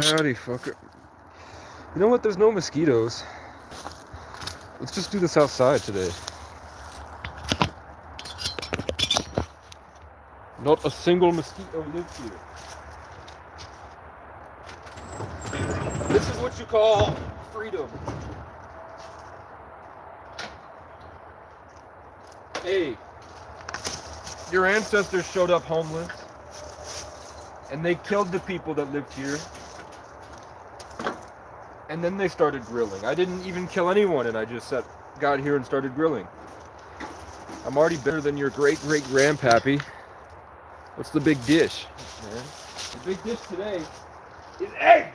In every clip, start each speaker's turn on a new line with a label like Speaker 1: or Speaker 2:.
Speaker 1: Howdy, fucker. You know what? There's no mosquitoes. Let's just do this outside today. Not a single mosquito lives here. This is what you call freedom. Hey, your ancestors showed up homeless, and they killed the people that lived here. And then they started grilling. I didn't even kill anyone, and I just got here and started grilling. I'm already better than your great-great-grandpappy. What's the big dish, man? The big dish today is eggs!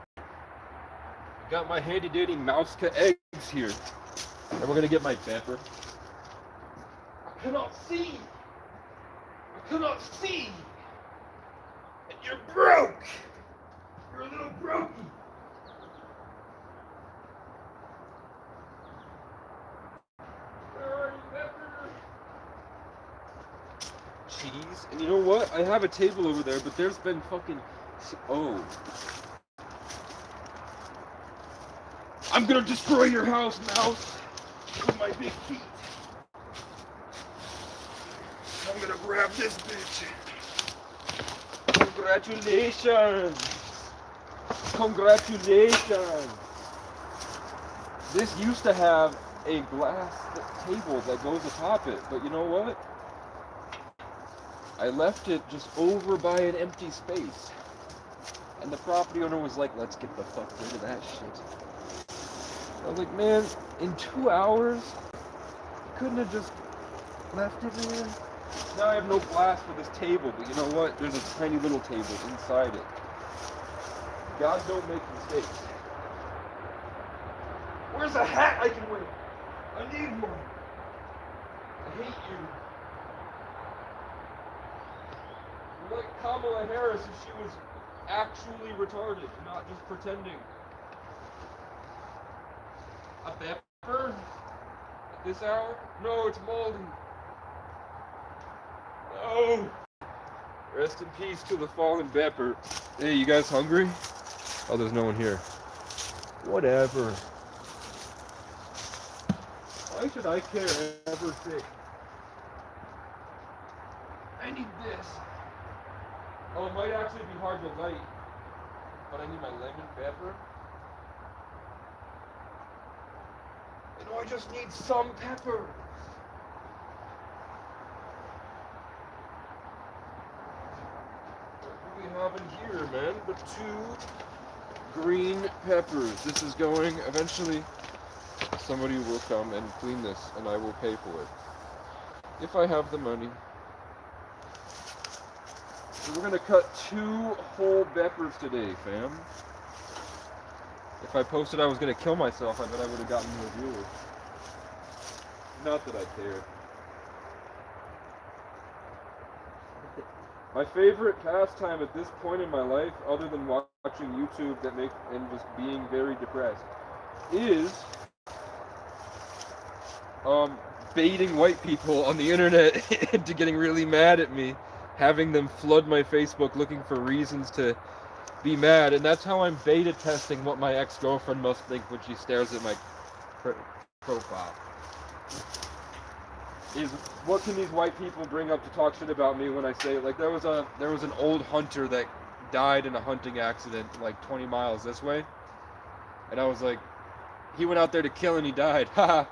Speaker 1: I got my handy-dandy Mouska eggs here. And we're gonna get my pepper. I cannot see! I cannot see! And you're broke! You're a little brokey! Where are you, Pepper? Cheese. And you know what? I have a table over there, but there's been fucking... Oh. I'm gonna destroy your house, mouse! With my big feet. I'm gonna grab this bitch. Congratulations! Congratulations! This used to have a glass table that goes atop it, but you know what? I left it just over by an empty space. And the property owner was like, let's get the fuck rid of that shit. I was like, man, in 2 hours, you couldn't have just left it in? Now I have no glass for this table, but you know what? There's a tiny little table inside it. God don't make mistakes. Where's a hat I can wear? I need one. I hate you. You're like Kamala Harris if she was actually retarded, not just pretending. A pepper? At this hour? No, it's moldy. No! Rest in peace to the fallen pepper. Hey, you guys hungry? Oh, there's no one here. Whatever. Why should I care ever sick? I need this. Oh, it might actually be hard to light, but I need my lemon pepper. And I just need some pepper. What do we have in here, man? But 2 green peppers. This is going, eventually, somebody will come and clean this, and I will pay for it. If I have the money. So we're gonna cut 2 whole peppers today, fam. If I posted I was gonna kill myself, I bet I would have gotten more viewers. Not that I care. My favorite pastime at this point in my life, other than watching YouTube and just being very depressed, is baiting white people on the internet into getting really mad at me, having them flood my Facebook looking for reasons to be mad, and that's how I'm beta testing what my ex-girlfriend must think when she stares at my profile. Is what can these white people bring up to talk shit about me when I say, like, there was an old hunter that died in a hunting accident like 20 miles this way, and I was like, he went out there to kill and he died. Haha.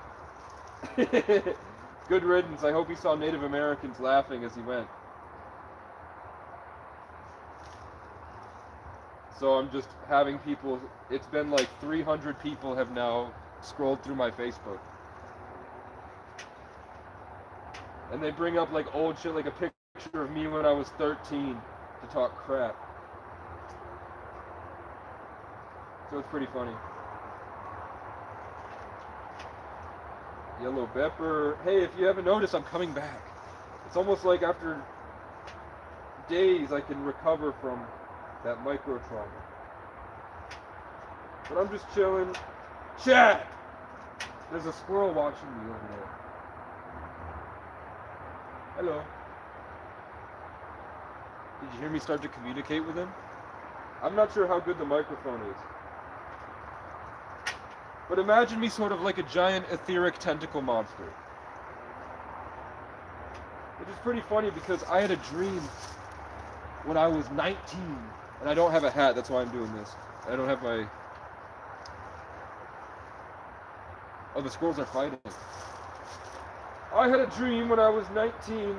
Speaker 1: Good riddance. I hope he saw Native Americans laughing as he went. So I'm just having people, it's been like 300 people have now scrolled through my Facebook. And they bring up like old shit, like a picture of me when I was 13 to talk crap. So it's pretty funny. Yellow pepper. Hey, if you haven't noticed, I'm coming back. It's almost like after days I can recover from that micro trauma. But I'm just chilling. Chat! There's a squirrel watching me over there. Hello. Did you hear me start to communicate with him? I'm not sure how good the microphone is. But imagine me sort of like a giant etheric tentacle monster. Which is pretty funny because I had a dream when I was 19. And I don't have a hat, that's why I'm doing this. I don't have my... Oh, the squirrels are fighting. I had a dream when I was 19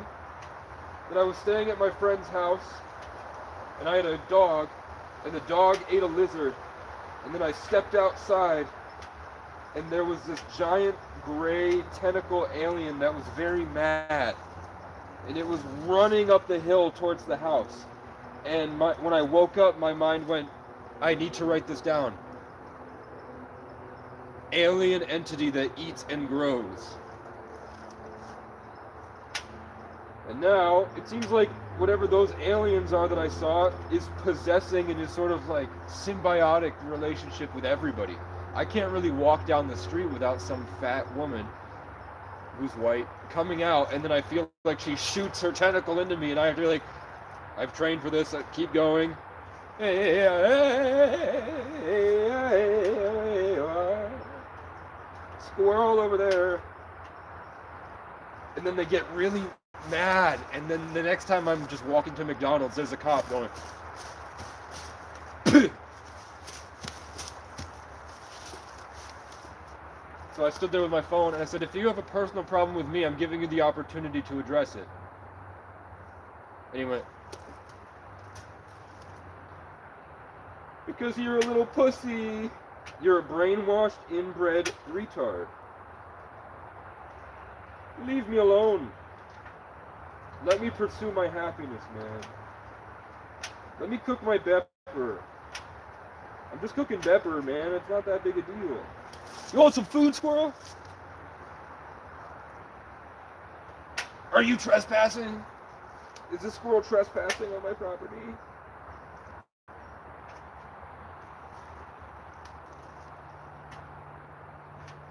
Speaker 1: that I was staying at my friend's house and I had a dog, and the dog ate a lizard, and then I stepped outside and there was this giant gray tentacle alien that was very mad, and it was running up the hill towards the house. And when I woke up, my mind went, I need to write this down. Alien entity that eats and grows. And now, it seems like whatever those aliens are that I saw is possessing and is sort of like symbiotic relationship with everybody. I can't really walk down the street without some fat woman who's white coming out, and then I feel like she shoots her tentacle into me, and I have to be like, I've trained for this, keep going. Squirrel over there. And then they get really mad, and then the next time I'm just walking to McDonald's, there's a cop going. So I stood there with my phone and I said, if you have a personal problem with me, I'm giving you the opportunity to address it. And he went, because you're a little pussy. You're a brainwashed, inbred retard. Leave me alone. Let me pursue my happiness, man. Let me cook my pepper. I'm just cooking pepper, man. It's not that big a deal. You want some food, squirrel? Are you trespassing? Is this squirrel trespassing on my property?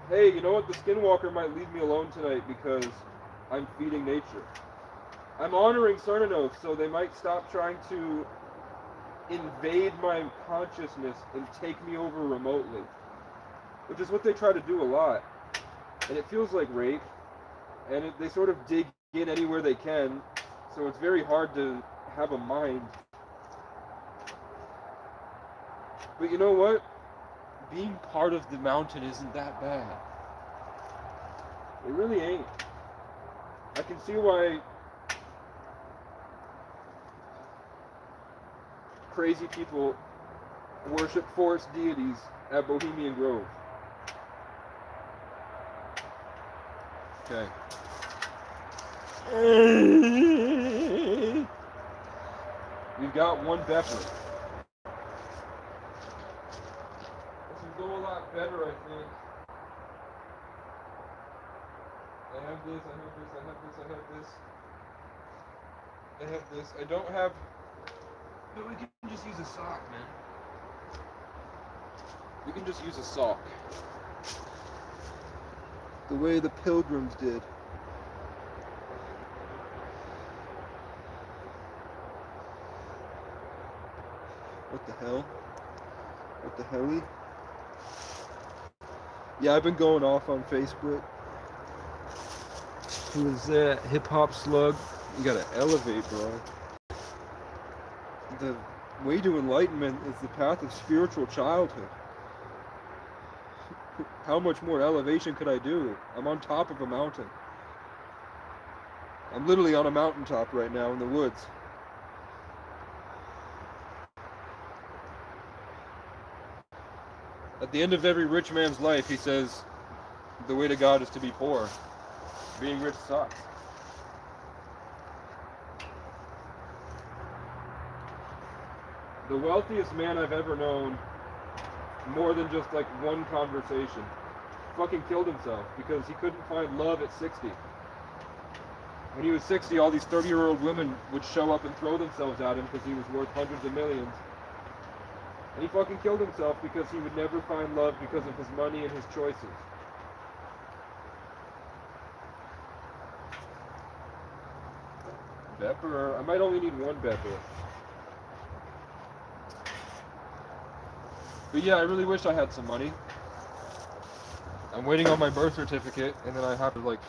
Speaker 1: Hey, you know what? The skinwalker might leave me alone tonight because I'm feeding nature. I'm honoring Cernunnos, so they might stop trying to invade my consciousness and take me over remotely. Which is what they try to do a lot. And it feels like rape. And they sort of dig in anywhere they can. So it's very hard to have a mind. But you know what? Being part of the mountain isn't that bad. It really ain't. I can see why crazy people worship forest deities at Bohemian Grove. Okay. We've got one pepper. This will go a lot better, I think. I have this, I have this, I have this, I have this. I have this. I don't have... But we can just use a sock, man. We can just use a sock. The way the pilgrims did. What the hell? What the helly? Yeah, I've been going off on Facebook. Who is that? Hip Hop Slug? You gotta elevate, bro. The way to enlightenment is the path of spiritual childhood. How much more elevation could I do? I'm on top of a mountain. I'm literally on a mountaintop right now in the woods. At the end of every rich man's life, he says, the way to God is to be poor. Being rich sucks. The wealthiest man I've ever known, more than just like one conversation, fucking killed himself because he couldn't find love at 60. When he was 60, all these 30-year-old women would show up and throw themselves at him because he was worth hundreds of millions. And he fucking killed himself because he would never find love because of his money and his choices. Pepper. I might only need one pepper. But yeah, I really wish I had some money. I'm waiting on my birth certificate, and then I have to, like,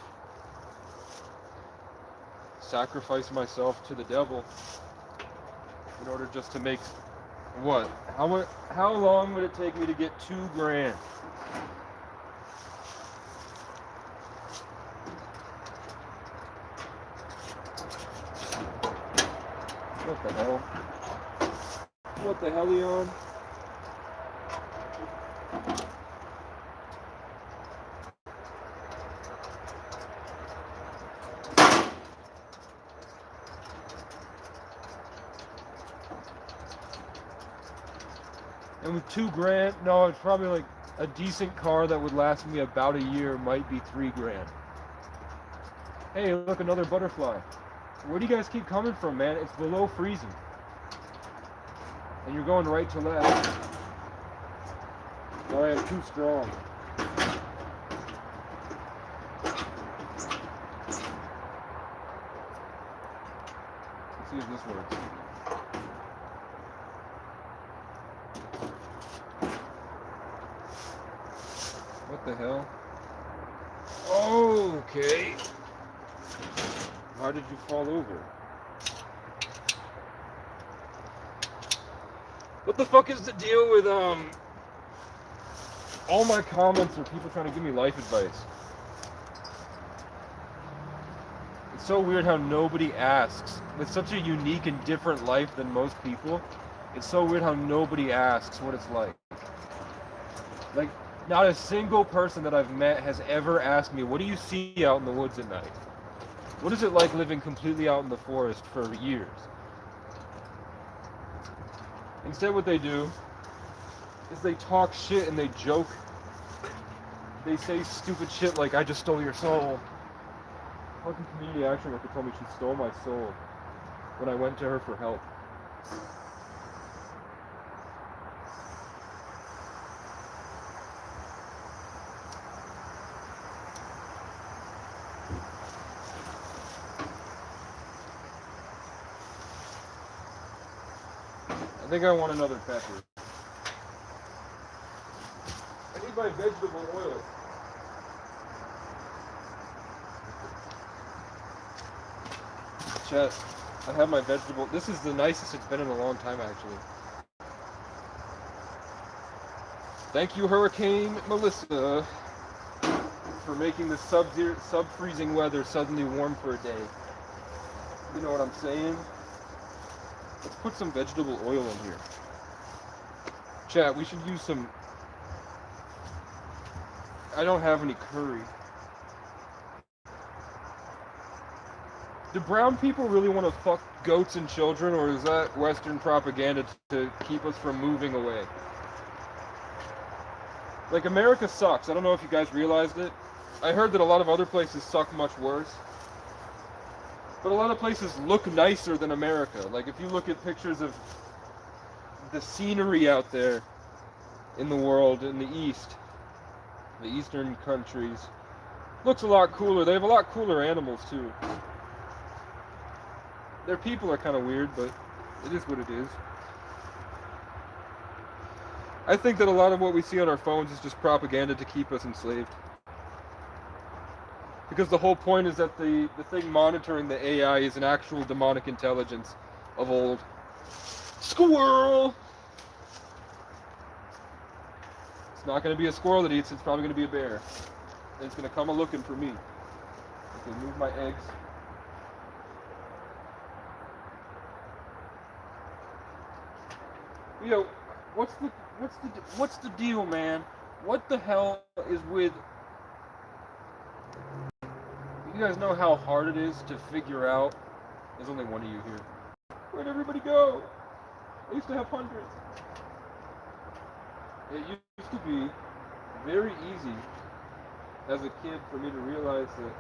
Speaker 1: sacrifice myself to the devil in order just to make what? How long would it take me to get $2,000? What the hell? What the hell are you on? And with $2,000, no, it's probably like a decent car that would last me about a year might be $3,000. Hey, look, another butterfly. Where do you guys keep coming from, man? It's below freezing. And you're going right to left. Sorry, I'm too strong. Let's see if this works. What the hell? Okay. How did you fall over? What the fuck is the deal with all my comments are people trying to give me life advice? It's so weird how nobody asks. With such a unique and different life than most people, it's so weird how nobody asks what it's like. Like, not a single person that I've met has ever asked me, what do you see out in the woods at night? What is it like living completely out in the forest for years? Instead, what they do is they talk shit and they joke. They say stupid shit like, I just stole your soul. Fucking community action worker told me she stole my soul when I went to her for help. I think I want another pepper. I need my vegetable oil. Chat, I have my vegetable. This is the nicest it's been in a long time, actually. Thank you, Hurricane Melissa, for making the sub-freezing weather suddenly warm for a day. You know what I'm saying? Let's put some vegetable oil in here. Chat, we should use some... I don't have any curry. Do brown people really want to fuck goats and children, or is that Western propaganda to keep us from moving away? Like, America sucks. I don't know if you guys realized it. I heard that a lot of other places suck much worse. But a lot of places look nicer than America. Like, if you look at pictures of the scenery out there in the world, in the East, the Eastern countries, looks a lot cooler. They have a lot cooler animals, too. Their people are kind of weird, but it is what it is. I think that a lot of what we see on our phones is just propaganda to keep us enslaved. Because the whole point is that the thing monitoring the AI is an actual demonic intelligence of old. Squirrel! It's not going to be a squirrel that eats, it's probably going to be a bear. And it's going to come a-looking for me. Okay, move my eggs. Yo, what's the deal, man? What the hell is with... You guys know how hard it is to figure out... There's only one of you here. Where'd everybody go? I used to have hundreds. It used to be very easy as a kid for me to realize that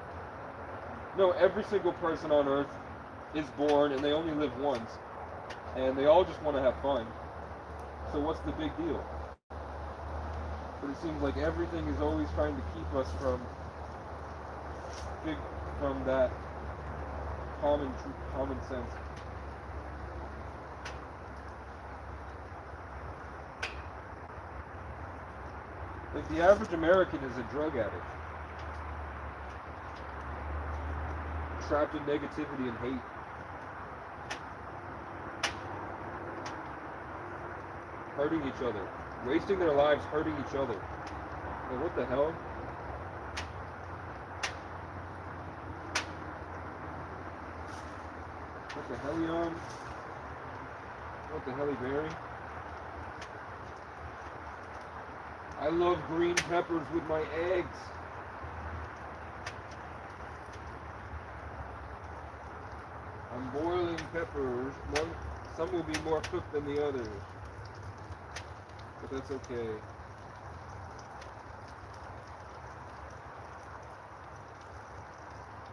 Speaker 1: no, every single person on Earth is born and they only live once. And they all just want to have fun. So what's the big deal? But it seems like everything is always trying to keep us from that common sense. Like the average American is a drug addict, trapped in negativity and hate. Hurting each other, wasting their lives hurting each other. Like, what the hell? What the hell, Yon? What the hell, Barry? I love green peppers with my eggs. I'm boiling peppers. Some will be more cooked than the others. But that's okay.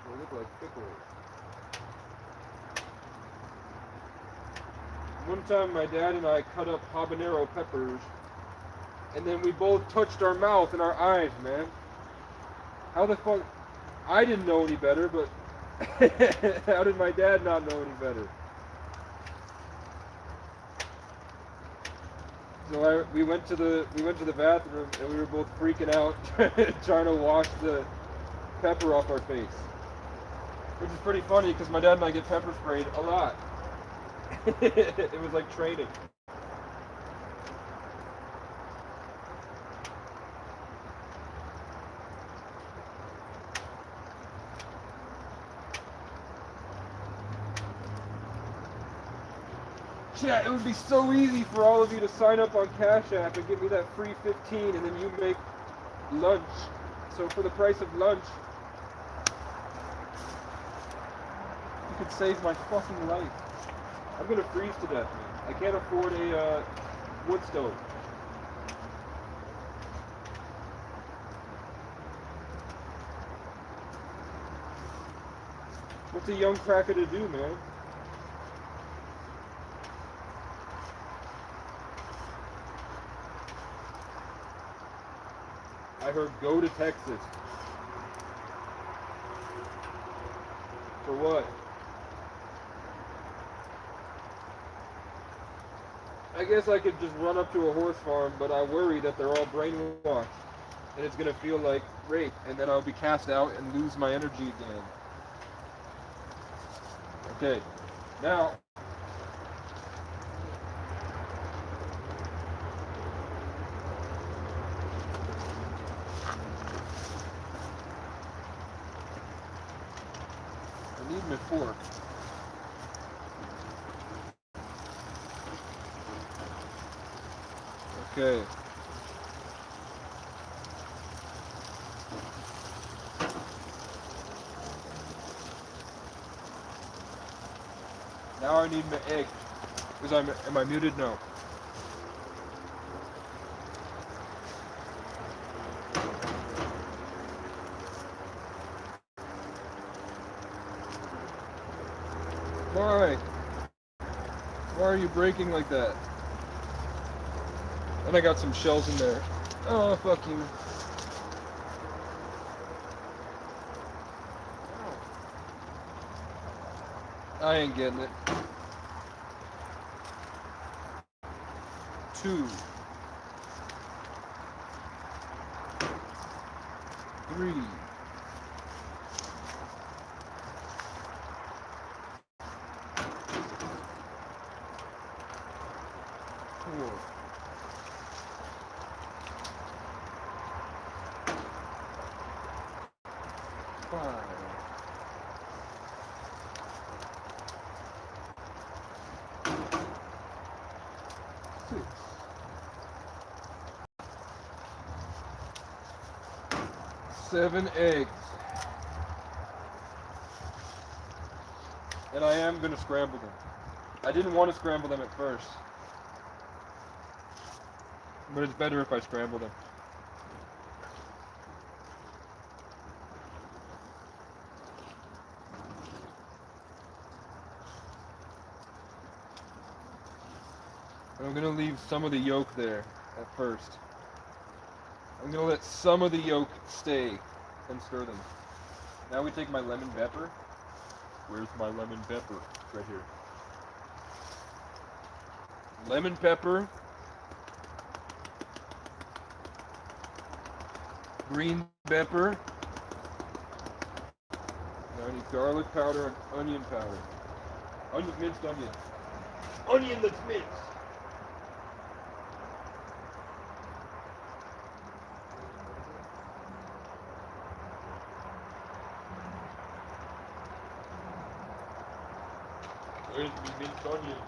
Speaker 1: They look like pickles. One time my dad and I cut up habanero peppers, and then we both touched our mouth and our eyes, man. How the fuck? I didn't know any better, but how did my dad not know any better? So we went to the bathroom and we were both freaking out, trying to wash the pepper off our face, which is pretty funny because my dad and I get pepper sprayed a lot. It was like training. Yeah, it would be so easy for all of you to sign up on Cash App and give me that free 15, and then you make lunch. So for the price of lunch, you could save my fucking life. I'm gonna freeze to death, man. I can't afford a wood stove. What's a young cracker to do, man? I heard go to Texas. For what? I guess I could just run up to a horse farm, but I worry that they're all brainwashed. And it's going to feel like rape, and then I'll be cast out and lose my energy again. Okay, now... I need my fork. Okay. Now I need my egg. Because am I muted? No. Why? Why are you breaking like that? And I got some shells in there. Oh, fuck you. I ain't getting it. 2, 3, 4, 5, 6, 7 eggs. And I am going to scramble them. I didn't want to scramble them at first. But it's better if I scramble them. I'm going to leave some of the yolk there at first. I'm going to let some of the yolk stay and stir them. Now we take my lemon pepper. Where's my lemon pepper? It's right here. Lemon pepper, green pepper. Now I need garlic powder and onion powder. Minced onion. Onion that's minced. Where's the minced onion?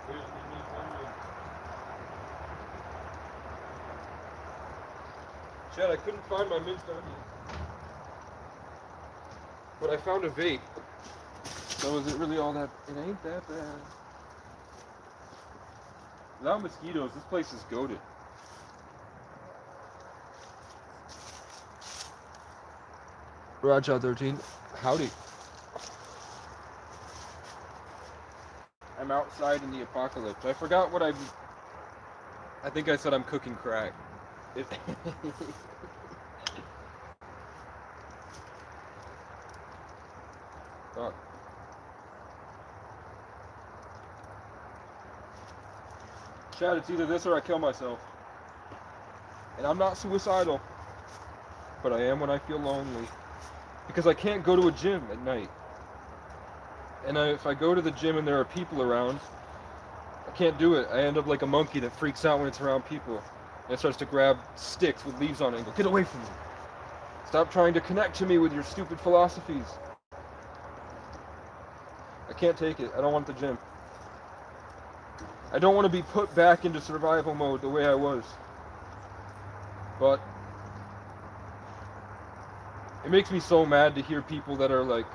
Speaker 1: Where's the minced onion? Chad, I couldn't find my minced onion. But I found a vape. So is it really all that? It ain't that bad. Without mosquitoes, this place is goated. Rajah 13, howdy. I'm outside in the apocalypse. I forgot what I think I said I'm cooking crack. Fuck. Chad, it's either this or I kill myself. And I'm not suicidal. But I am when I feel lonely. Because I can't go to a gym at night. And if I go to the gym and there are people around, I can't do it. I end up like a monkey that freaks out when it's around people. And starts to grab sticks with leaves on it and go, get away from me. Stop trying to connect to me with your stupid philosophies. I can't take it. I don't want the gym. I don't want to be put back into survival mode the way I was. But it makes me so mad to hear people that are like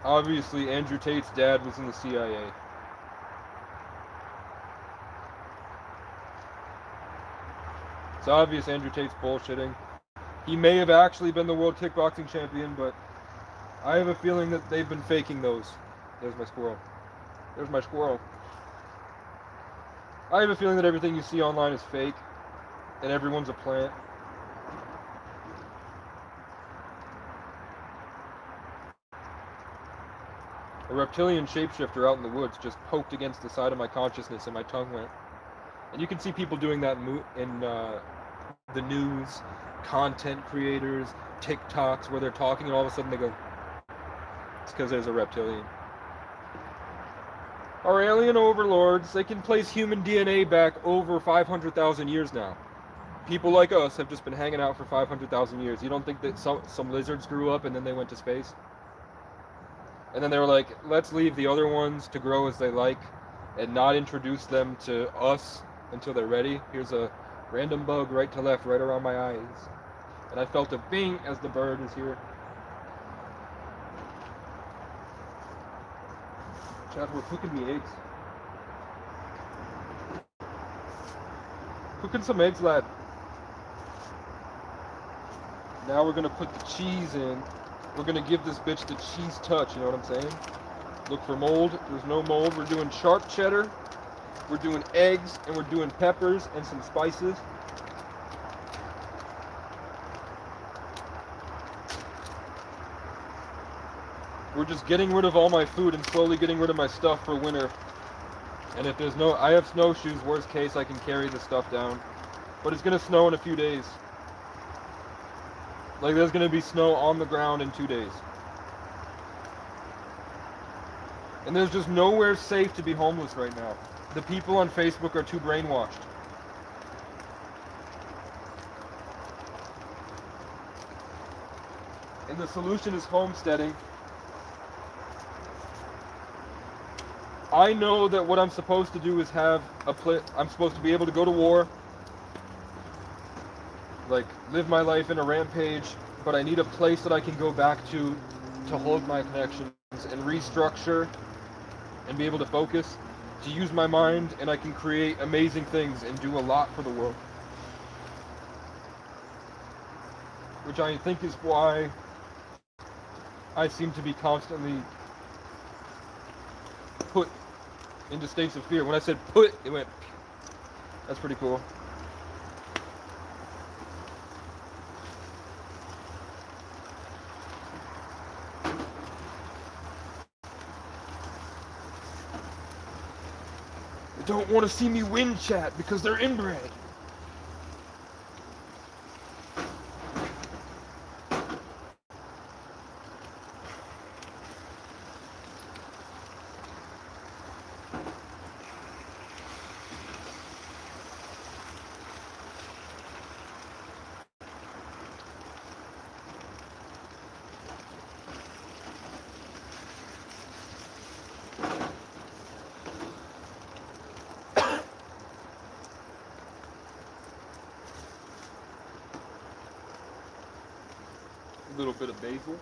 Speaker 1: obviously Andrew Tate's dad was in the CIA. It's obvious Andrew Tate's bullshitting. He may have actually been the world kickboxing champion, but I have a feeling that they've been faking those. There's my squirrel. There's my squirrel. I have a feeling that everything you see online is fake, and everyone's a plant. A reptilian shapeshifter out in the woods just poked against the side of my consciousness and my tongue went. And you can see people doing that in the news, content creators, TikToks, where they're talking and all of a sudden they go, it's because there's a reptilian. Our alien overlords, they can place human DNA back over 500,000 years now. People like us have just been hanging out for 500,000 years. You don't think that some lizards grew up and then they went to space? And then they were like, let's leave the other ones to grow as they like and not introduce them to us until they're ready. Here's a random bug right to left, right around my eyes. And I felt a bing as the bird is here. Chad, we're cooking the eggs. Cooking some eggs, lad. Now we're gonna put the cheese in. We're gonna give this bitch the cheese touch, you know what I'm saying? Look for mold. There's no mold. We're doing sharp cheddar. We're doing eggs, and we're doing peppers and some spices. We're just getting rid of all my food and slowly getting rid of my stuff for winter. And if there's I have snowshoes, worst case I can carry the stuff down. But it's gonna snow in a few days. Like there's gonna be snow on the ground in 2 days. And there's just nowhere safe to be homeless right now. The people on Facebook are too brainwashed. And the solution is homesteading. I know that what I'm supposed to do is have I'm supposed to be able to go to war, like live my life in a rampage, but I need a place that I can go back to hold my connections and restructure and be able to focus, to use my mind, and I can create amazing things and do a lot for the world. Which I think is why I seem to be constantly put into states of fear. When I said put, it went, that's pretty cool. don't want to see me win, chat, because they're inbred. A little bit of basil.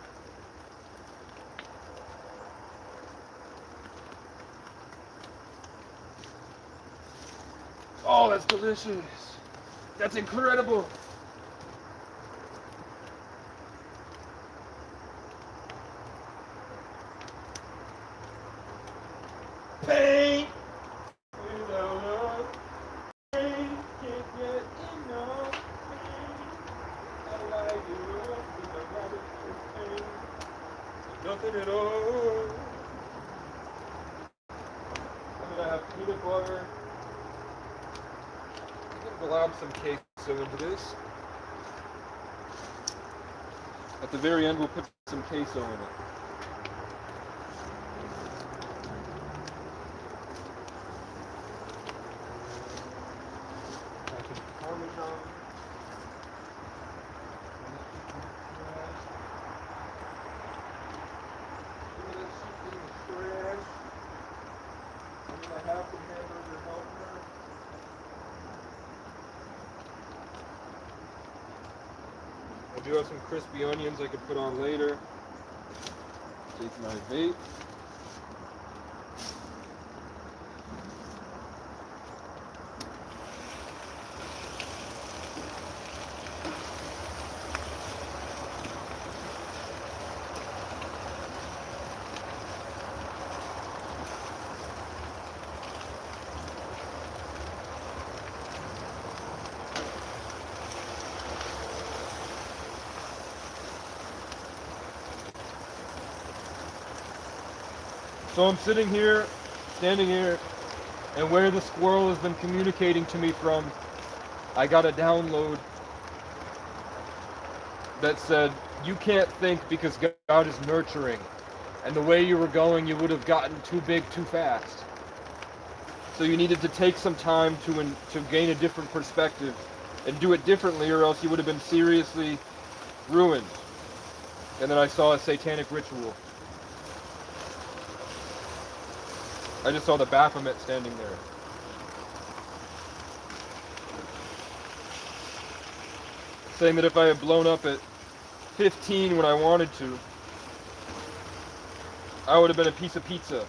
Speaker 1: Oh, that's delicious. That's incredible. Pain. Nothing at all. I'm gonna have peanut butter. I'm gonna glob some queso into this. At the very end, we'll put some queso in it. Parmesan. I do have some crispy onions I could put on later. Take my vape. So I'm sitting here, standing here, and where the squirrel has been communicating to me from, I got a download that said, you can't think because God is nurturing. And the way you were going, you would have gotten too big too fast. So you needed to take some time to gain a different perspective and do it differently, or else you would have been seriously ruined. And then I saw a satanic ritual. I just saw the Baphomet standing there. Saying that if I had blown up at 15 when I wanted to, I would have been a piece of pizza.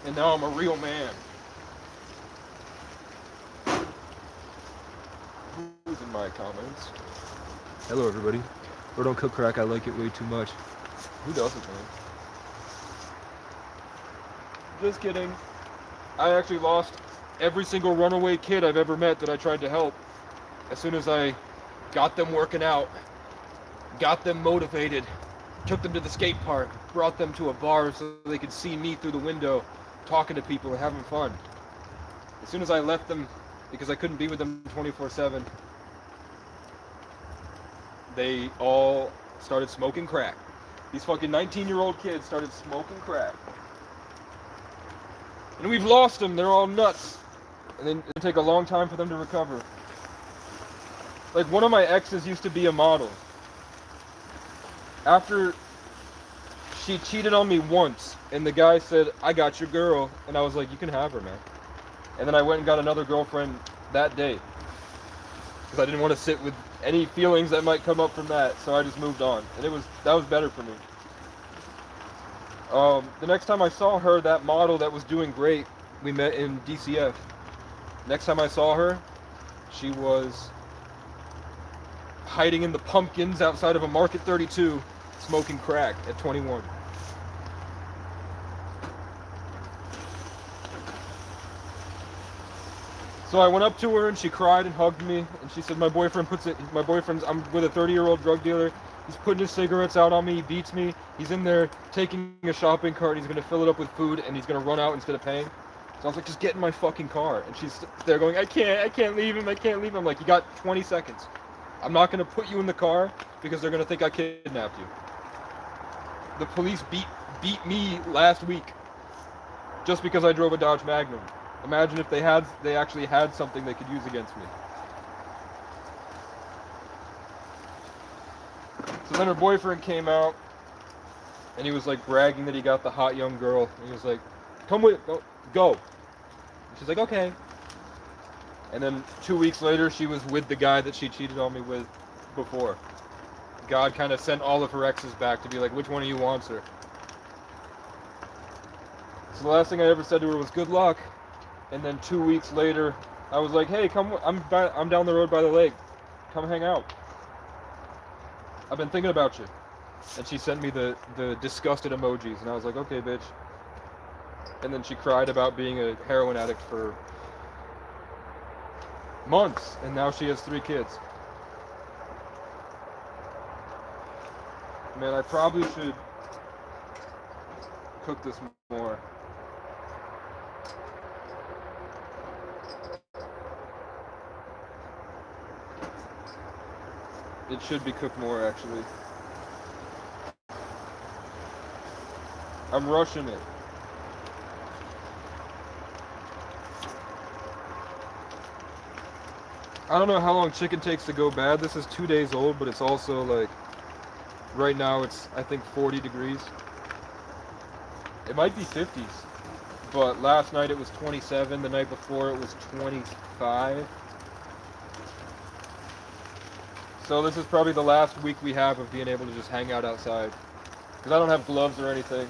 Speaker 1: And now I'm a real man. Who's in my comments? Hello everybody. Or don't cook crack, I like it way too much. Who doesn't, man? Just kidding. I actually lost every single runaway kid I've ever met that I tried to help. As soon as I got them working out, got them motivated, took them to the skate park, brought them to a bar so they could see me through the window, talking to people and having fun. As soon as I left them, because I couldn't be with them 24/7, they all started smoking crack. These fucking 19-year-old kids started smoking crack. And we've lost them, they're all nuts. And then it take a long time for them to recover. Like, one of my exes used to be a model. After she cheated on me once, and the guy said, I got your girl, and I was like, you can have her, man. And then I went and got another girlfriend that day. Because I didn't want to sit with any feelings that might come up from that, so I just moved on. And that was better for me. The next time I saw her, that model that was doing great, we met in DCF. Next time I saw her, she was hiding in the pumpkins outside of a Market 32, smoking crack at 21. So I went up to her and she cried and hugged me, and she said, I'm with a 30-year-old drug dealer. He's putting his cigarettes out on me, he beats me. He's in there taking a shopping cart, he's gonna fill it up with food, and he's gonna run out instead of paying. So I was like, just get in my fucking car. And she's there going, I can't leave him, I can't leave him. I'm like, you got 20 seconds. I'm not going to put you in the car because they're going to think I kidnapped you. The police beat me last week just because I drove a Dodge Magnum. Imagine if they actually had something they could use against me. So then her boyfriend came out, and he was like bragging that he got the hot young girl. And he was like, come with, go. And she's like, okay. And then 2 weeks later, she was with the guy that she cheated on me with before. God kind of sent all of her exes back to be like, which one of you wants her? So the last thing I ever said to her was good luck. And then 2 weeks later, I was like, hey, come, I'm down the road by the lake. Come hang out. I've been thinking about you. And she sent me the disgusted emojis, and I was like, okay, bitch. And then she cried about being a heroin addict for months, and now she has 3 kids. Man, I probably should cook this more. It should be cooked more, actually. I'm rushing it. I don't know how long chicken takes to go bad. This is 2 days old, but it's also like, right now it's, I think, 40 degrees. It might be 50s, but last night it was 27, the night before it was 25. So this is probably the last week we have of being able to just hang out outside. Because I don't have gloves or anything.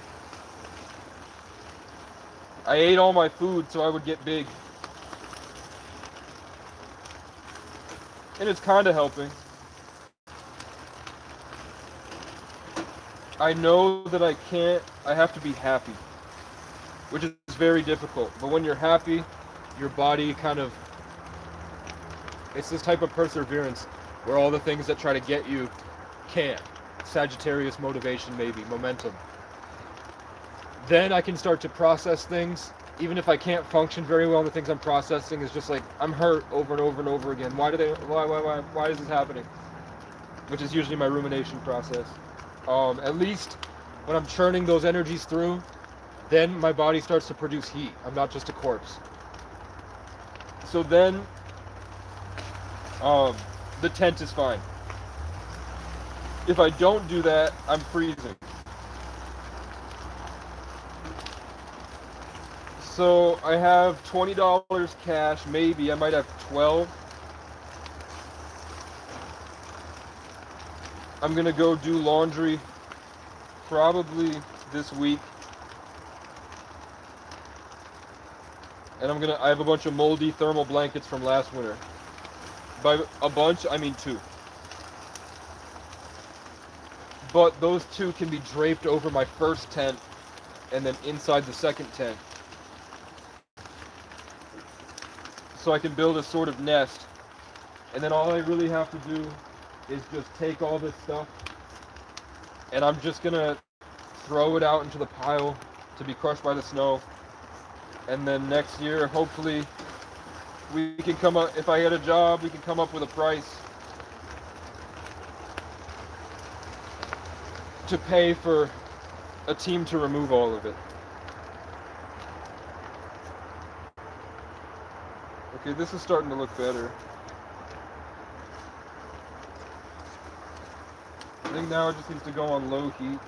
Speaker 1: I ate all my food so I would get big. And it's kind of helping. I know that I have to be happy. Which is very difficult. But when you're happy, your body kind of, it's this type of perseverance where all the things that try to get you can't. Sagittarius motivation, maybe, momentum. Then I can start to process things, even if I can't function very well. The things I'm processing is just like, I'm hurt over and over and over again. Why is this happening? Which is usually my rumination process. At least when I'm churning those energies through, then my body starts to produce heat. I'm not just a corpse. So then, the tent is fine. If I don't do that, I'm freezing. So I have $20 cash, maybe. I might have 12. I'm gonna go do laundry probably this week. And I have a bunch of moldy thermal blankets from last winter. By a bunch, I mean 2. But those 2 can be draped over my first tent and then inside the second tent. So I can build a sort of nest. And then all I really have to do is just take all this stuff and I'm just gonna throw it out into the pile to be crushed by the snow. And then next year, hopefully, we can come up, if I get a job, we can come up with a price to pay for a team to remove all of it. Okay, this is starting to look better. I think now it just needs to go on low heat.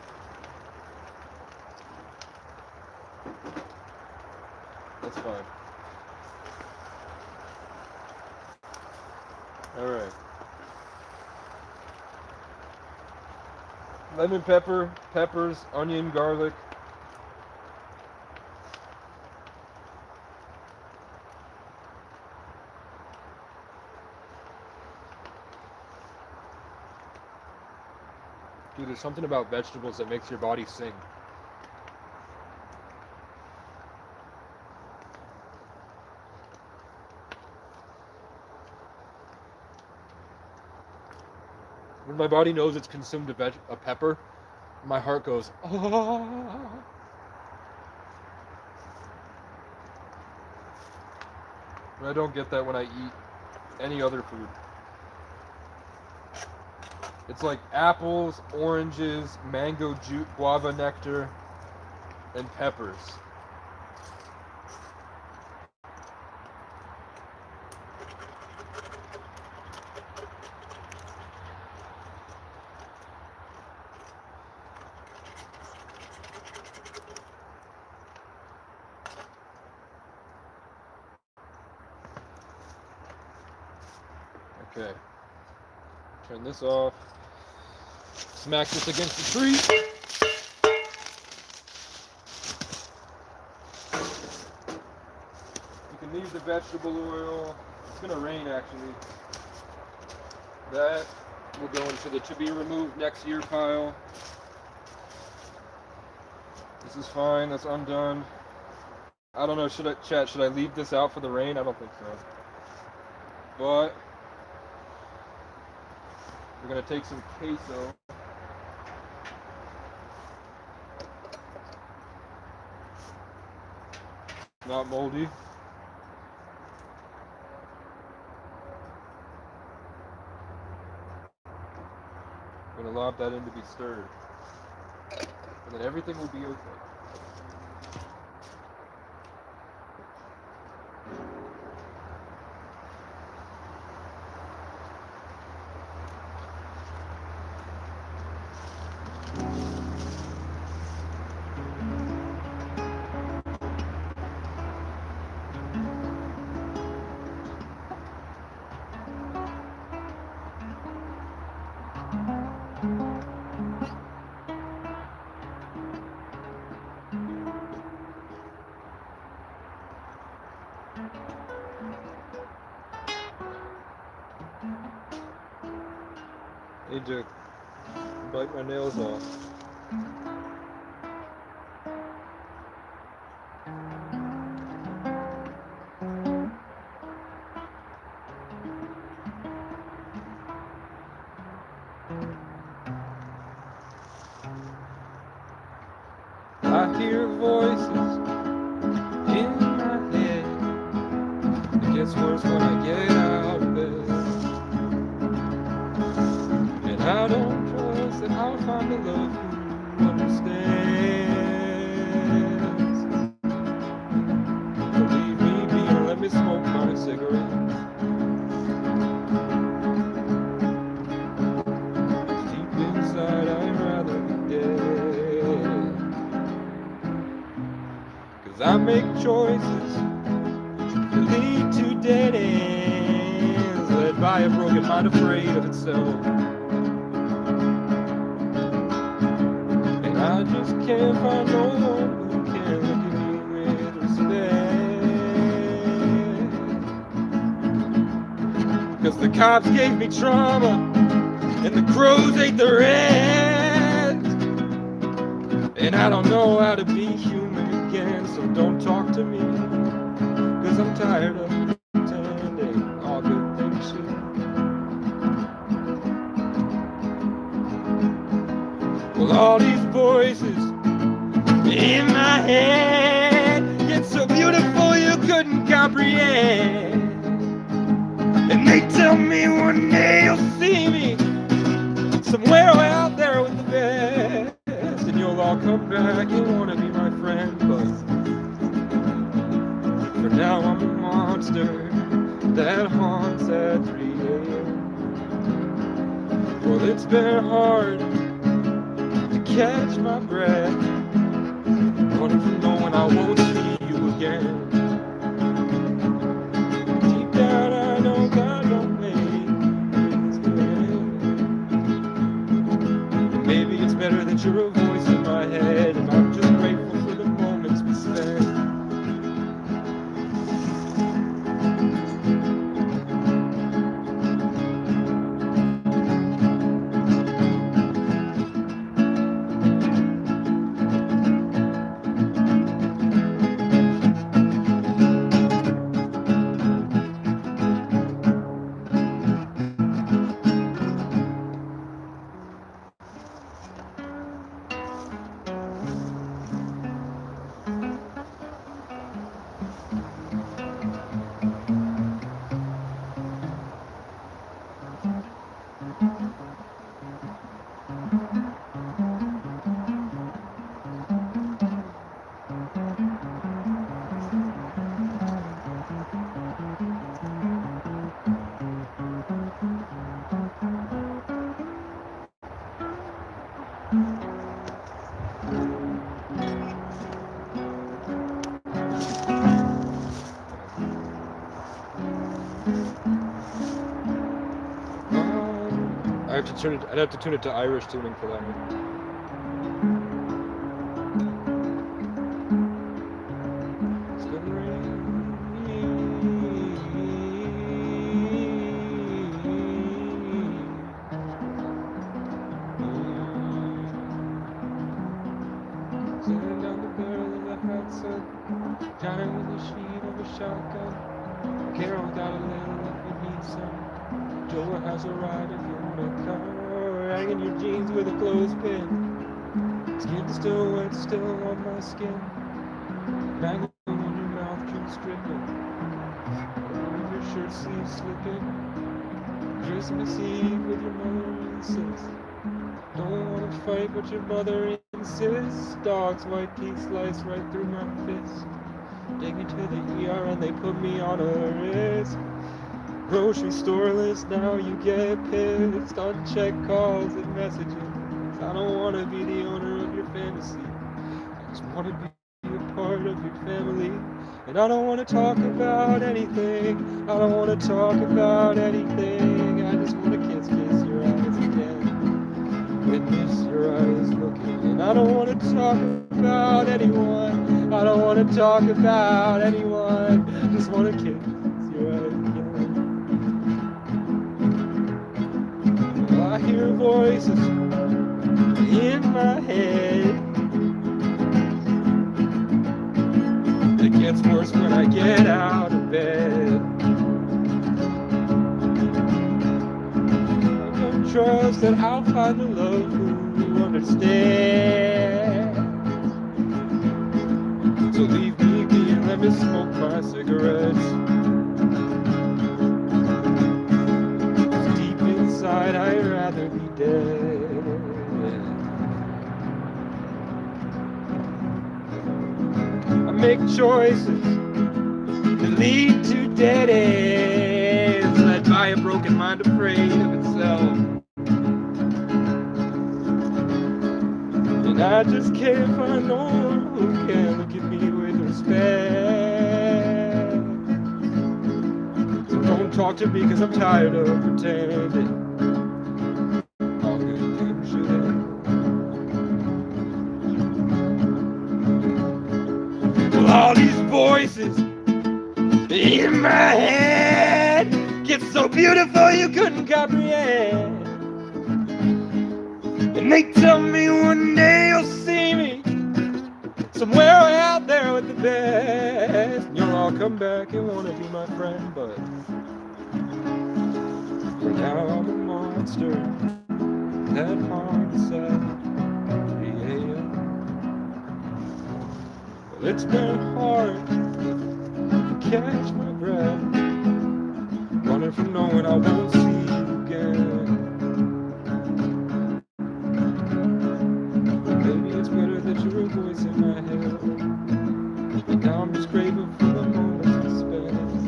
Speaker 1: That's fine. Alright. Lemon pepper, peppers, onion, garlic. Dude, there's something about vegetables that makes your body sing. When my body knows it's consumed a pepper, my heart goes, oh. I don't get that when I eat any other food. It's like apples, oranges, mango juice, guava nectar, and peppers. Okay. Turn this off. Smack this against the tree. You can leave the vegetable oil. It's gonna rain actually. That will go into the to be removed next year pile. This is fine, that's undone. I don't know, should I leave this out for the rain? I don't think so. But we're gonna take some queso. Not moldy. I'm gonna lob that in to be stirred. And then everything will be okay. Hey Dick, bite my nails off. I hear voices in my head. It gets worse when I get out of bed. And I don't trust that I'll find a love who understands. So leave me be and let me smoke my cigarettes. Deep inside I'd rather be dead. 'Cause I make choices that lead to dead ends, led by a broken mind afraid of itself. I just can't find no one who can look at me with respect. 'Cause the cops gave me trauma and the crows ate the rest. And I don't know how to be human again, so don't talk to me. 'Cause I'm tired of pretending all good things should. Well, all these voices in my head get so beautiful you couldn't comprehend. And they tell me one day you'll see me somewhere out there with the best. And you'll all come back and wanna be my friend. But for now I'm a monster that haunts at 3 a.m. Well, it's been hard catch my breath, wanting to know when I won't see you again. Deep down I know God don't make things good. And maybe it's better that you're a voice in my head, and I'm just grateful for the moments we spent. I'd have to tune it to Irish tuning for that one. It's been raining. Sitting down the barrel of the hot sun, drowning with the sheet of a shotgun. Carol got a little if you need some. Joe has a ride if you wanna come. Hanging your jeans with a clothespin. Skin still wet, still on my skin. Banging on your mouth, juice dripping. Your shirt sleeves slipping. Christmas Eve with your mother and sis. Don't wanna fight, but your mother insists. Dog's white teeth slice right through my fist. Take me to the ER and they put me on a wrist. Grocery store list, now you get pissed. Uncheck calls and messages. I don't wanna be the owner of your fantasy. I just wanna be a part of your family. And I don't wanna talk about anything. I don't wanna talk about anything. I just wanna kiss your eyes again. Witness your eyes looking. And I don't wanna talk about anyone. I don't wanna talk about anyone. Just wanna kiss your eyes again. I hear voices in my head. It gets worse when I get out of bed. I don't trust that I'll find a love who understands. So leave me be and let me smoke my cigarettes. Deep inside, I'd rather be dead. I make choices that lead to dead ends, led by a broken mind afraid of itself. And I just can't find no one who can look at me with respect. So don't talk to me cause I'm tired of pretending. All good things should end. Well, all these voices in my head get so beautiful you couldn't comprehend. And they tell me one day you'll see me somewhere out there with the best. And you'll all come back and wanna be my friend, but for now I'm a monster that haunts at 3 a.m. Well, it's been hard to catch my breath, running from knowing I won't see you again. Maybe it's better that you're a voice in my head, but now I'm just craving for the moments to spend.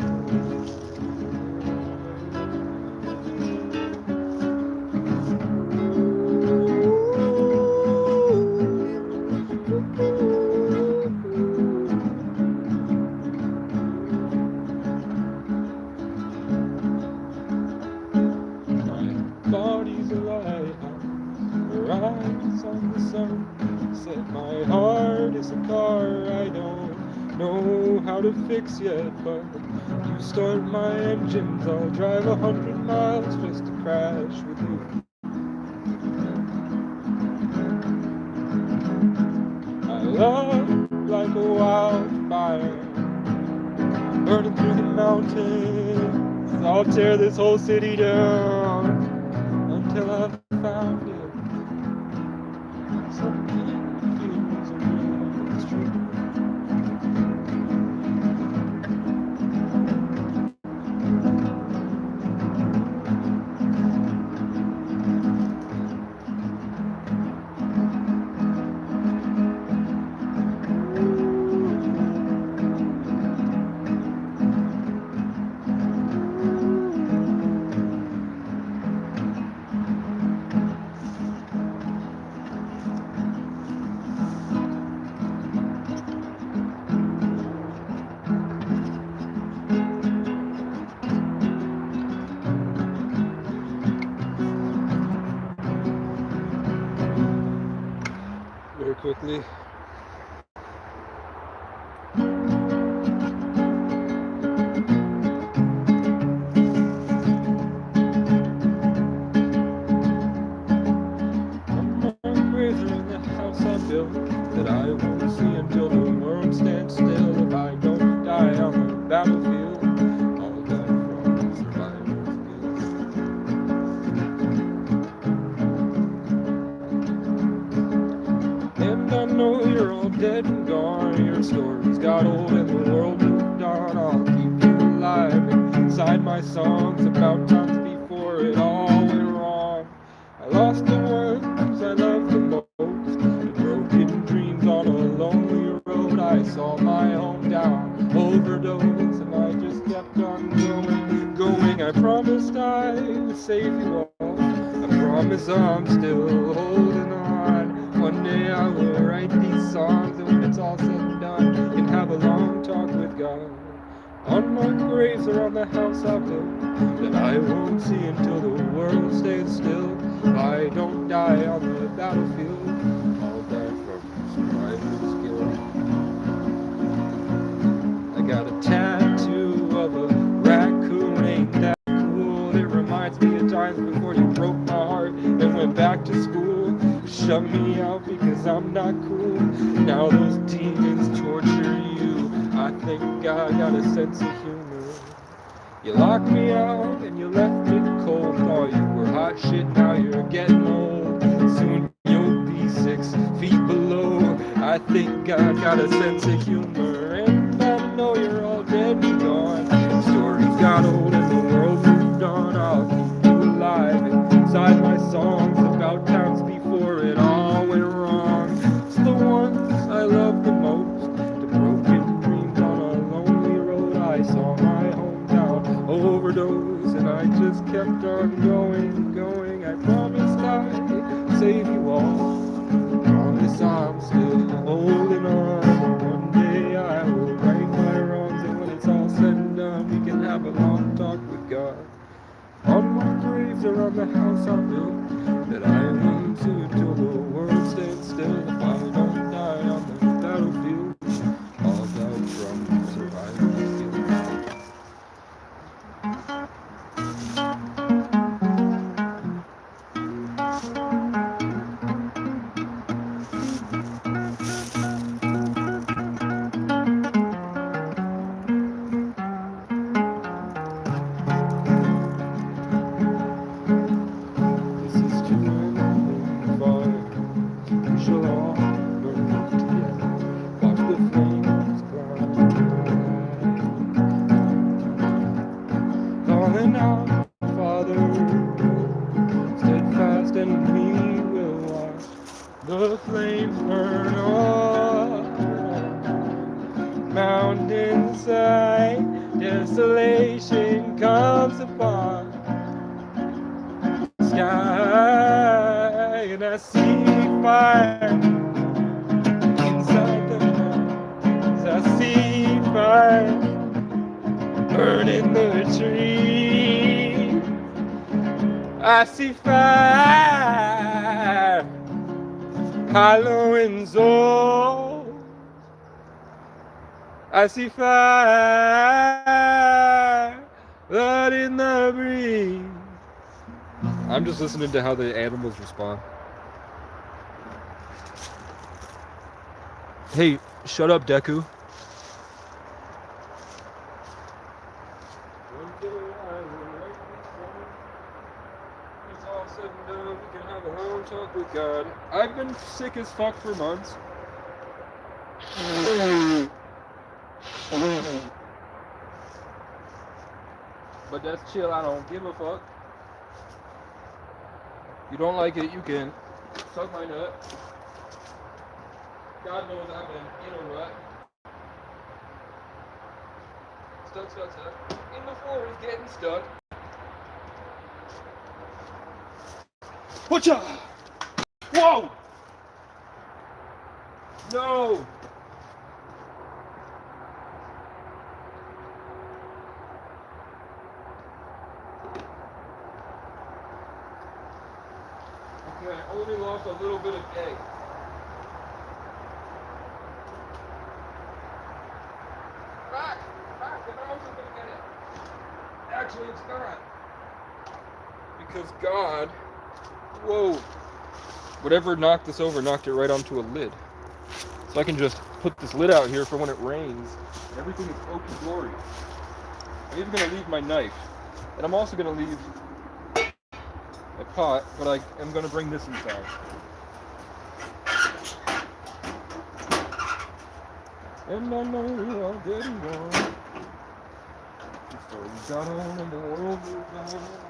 Speaker 1: My body's a lighthouse, your eyes on the sun. Said my heart is a car I don't know how to fix yet, but you start my engines, I'll drive 100 miles just to crash with you. My love like a wildfire, burning through the mountains. I'll tear this whole city down until I've found it. Something feels real, it's true. quickly. That I won't see until the world stands still. If I don't die on the battlefield, I'll die from survivor's guilt. And I know you're all dead and gone. Your stories got old and the world moved on. I'll keep you alive inside my songs about times before it all went wrong. I lost the ones I loved the most. Broken dreams on a lonely road. I saw my hometown overdose, and I just kept on going. I promised I would save you all. I promise I'm still holding on. One day I will write these songs, and when it's all said and done, can have a long talk with God. On my graves or on the house I built, that I won't see until the world stays still. If I don't die on the battlefield, I'll die from survivor's guilt. I got a tattoo of a raccoon, ain't that cool? It reminds me of times before you broke my heart and went back to school. Shut me out because I'm not cool. Now those demons torture you. I think I got a sense of humor. You locked me out and you left me cold. Thought you were hot shit, now you're getting old. Soon you'll be 6 feet below. I think I got a sense of humor. And I know you're all dead and gone. Stories got old and the world moved on. I'll keep you alive inside my songs about times before it all went wrong. It's the ones I love the most. The broken dreams on a lonely road. I saw my hometown overdose, and I just kept on going. I promised I'd save you all. Promise I'm still holding on. One day I will right my wrongs, and when it's all said and done, we can have a long talk with God. On my graves or on the house I built, that I won't see until the world stands still. If I don't die on the battlefield, I'll die from survivor's guilt. This is to end the fire. We shall all burn together. Watch the flames climb. Calling out, Father, steadfast, and we will watch the flames burn on. Mountainside, desolation comes upon the sky, and I see fire inside the mountains. I see fire burning the tree. I see fire hollowing souls. I see fire, blood in the breeze. I'm just listening to how the animals respond. Hey, shut up, Deku. One day I will write this song. It's all said and done, we can have a long talk with God. I've been sick as fuck for months. But that's chill, I don't give a fuck. You don't like it, you can suck my nut. God knows I've been in a rut. Stuck. In the floor is getting stuck. Whatcha? Whoa! No! Okay, I only lost a little bit of egg. Because God, whoa, whatever knocked this over knocked it right onto a lid. So I can just put this lid out here for when it rains. And everything is open glory. I'm even going to leave my knife. And I'm also going to leave a pot, but I am going to bring this inside. And I know you're all dead and gone. The story's got on and the world moved on.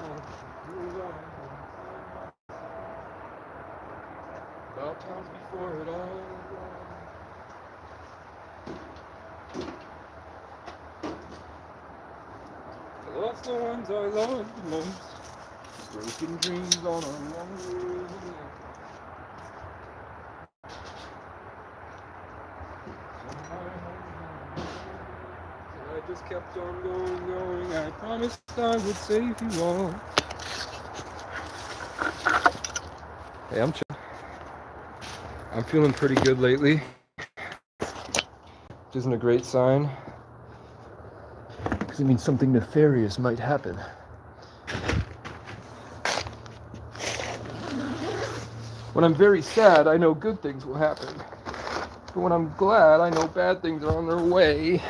Speaker 1: About times before it all I lost the ones I loved the most. Broken dreams on a long road. I just kept on going. I promised I would save you all. Hey, I'm feeling pretty good lately. Which isn't a great sign, because it means something nefarious might happen. When I'm very sad, I know good things will happen. But when I'm glad, I know bad things are on their way.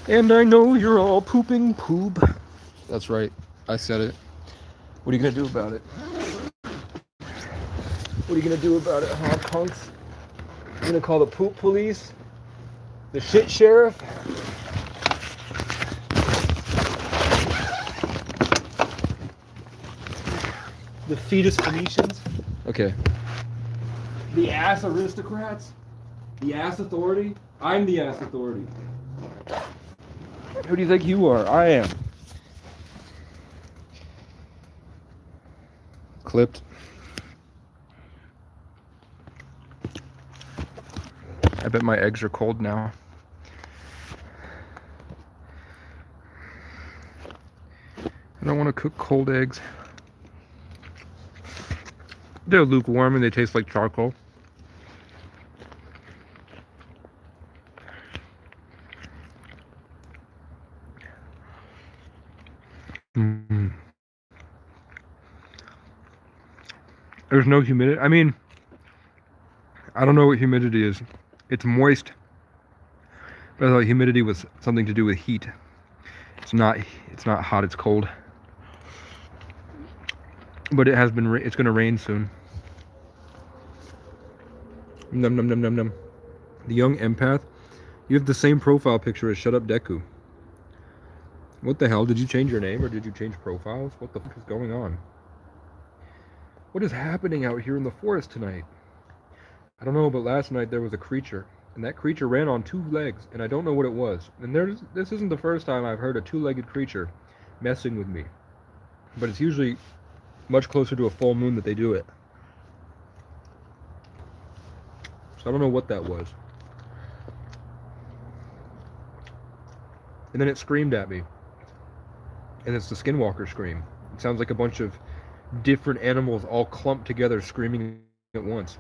Speaker 1: And I know you're all pooping poop. That's right, I said it. What are you gonna do about it? What are you gonna do about it, huh, punks? You gonna call the poop police? The shit sheriff? The fetus Phoenicians? Okay. The ass aristocrats? The ass authority? I'm the ass authority. Who do you think you are? I am. Clipped. I bet my eggs are cold now. I don't want to cook cold eggs. They're lukewarm and they taste like charcoal. Mm. There's no humidity. I mean, I don't know what humidity is. It's moist. But I thought humidity was something to do with heat. It's not hot, it's cold. But it has been, it's going to rain soon. Num num num num num. The young empath. You have the same profile picture as Shut Up Deku. What the hell? Did you change your name or did you change profiles? What the fuck is going on? What is happening out here in the forest tonight? I don't know, but last night there was a creature. And that creature ran on 2 legs, and I don't know what it was. And this isn't the first time I've heard a 2-legged creature messing with me. But it's usually much closer to a full moon that they do it. So I don't know what that was. And then it screamed at me. And it's the Skinwalker scream. It sounds like a bunch of different animals all clumped together screaming at once.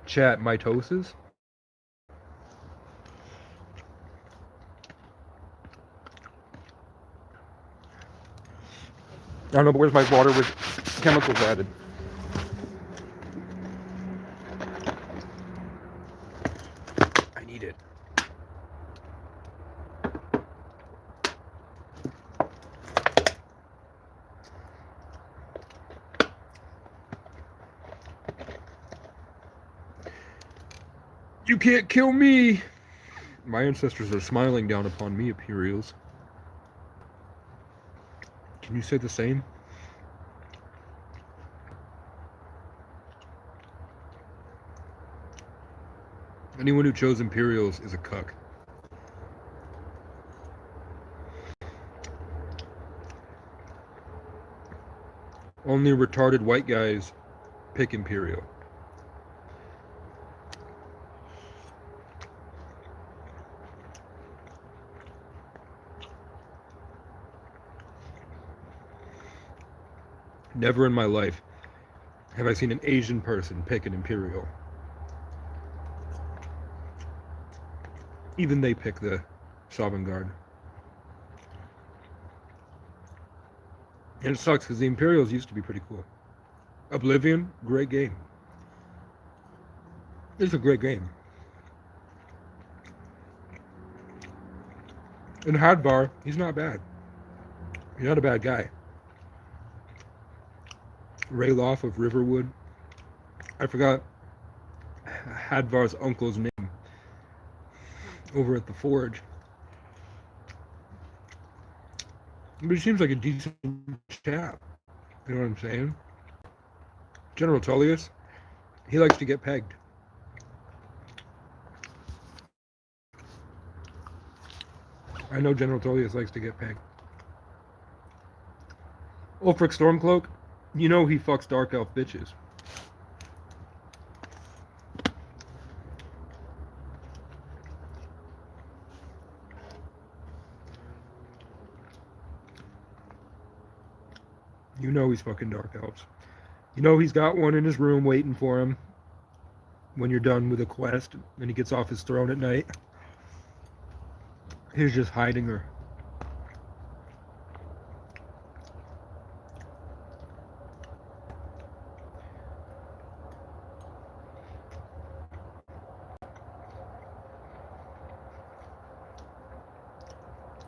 Speaker 1: Chat, mitosis? I don't know, but where's my water with chemicals added? I need it. You can't kill me! My ancestors are smiling down upon me, Imperials. Can you say the same? Anyone who chose Imperials is a cuck. Only retarded white guys pick Imperial. Never in my life have I seen an Asian person pick an Imperial.
Speaker 2: Even they pick the Sovereign Guard. And it sucks because the Imperials used to be pretty cool. Oblivion, great game. It's a great game. And Hadvar, he's not bad. He's not a bad guy. Rayloff of Riverwood. I forgot Hadvar's uncle's name over at the Forge. But he seems like a decent chap. You know what I'm saying? General Tullius, he likes to get pegged. I know General Tullius likes to get pegged. Ulfric Stormcloak, you know he fucks Dark Elf bitches. You know he's fucking Dark Elves. You know he's got one in his room waiting for him when you're done with a quest and he gets off his throne at night. He's just hiding her.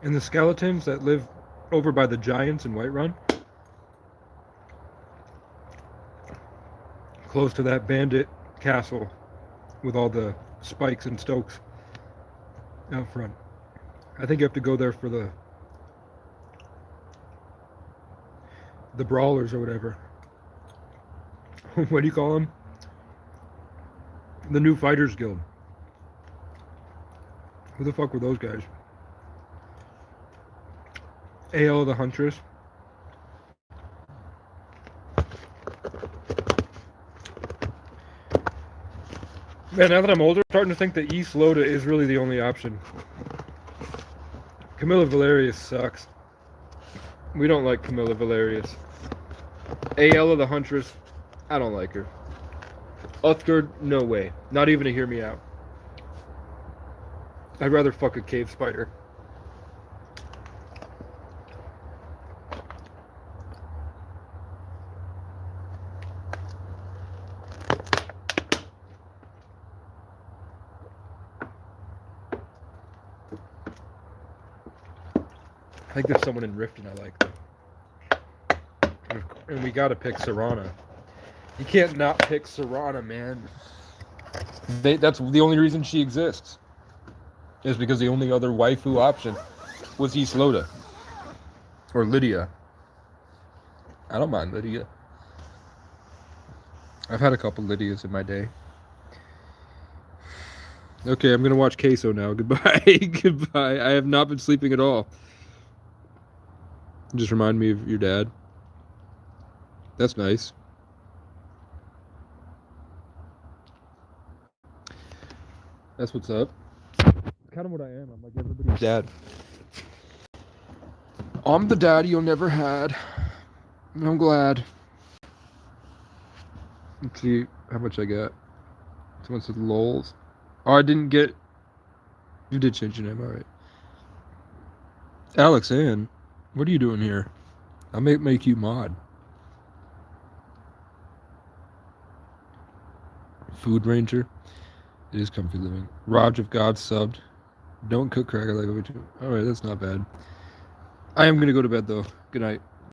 Speaker 2: And the skeletons that live over by the giants in Whiterun, close to that bandit castle with all the spikes and stokes out front. I think you have to go there for the brawlers or whatever. What do you call them? The New Fighters Guild. Who the fuck were those guys? AL the Huntress. Man, now that I'm older, I'm starting to think that East Loda is really the only option. Camilla Valerius sucks. We don't like Camilla Valerius. Aella the Huntress, I don't like her. Uthgard, no way. Not even to hear me out. I'd rather fuck a cave spider. I think there's someone in Riften I like, though. And we gotta pick Serana. You can't not pick Serana, man. That's the only reason she exists. Is because the only other waifu option was East Loda. Or Lydia. I don't mind Lydia. I've had a couple Lydias in my day. Okay, I'm gonna watch Queso now. Goodbye. Goodbye. I have not been sleeping at all. Just remind me of your dad. That's nice. That's what's up. Kind of what I am. I'm like everybody's dad. I'm the daddy you never had. I'm glad. Let's see how much I got. Someone said lols. Oh, I didn't get... You did change your name, alright. Alex Ann, what are you doing here? I may make you mod. Food Ranger. It is comfy living. Raj of God subbed. Don't cook cracker like over two. Alright, that's not bad. I am going to go to bed, though. Good night.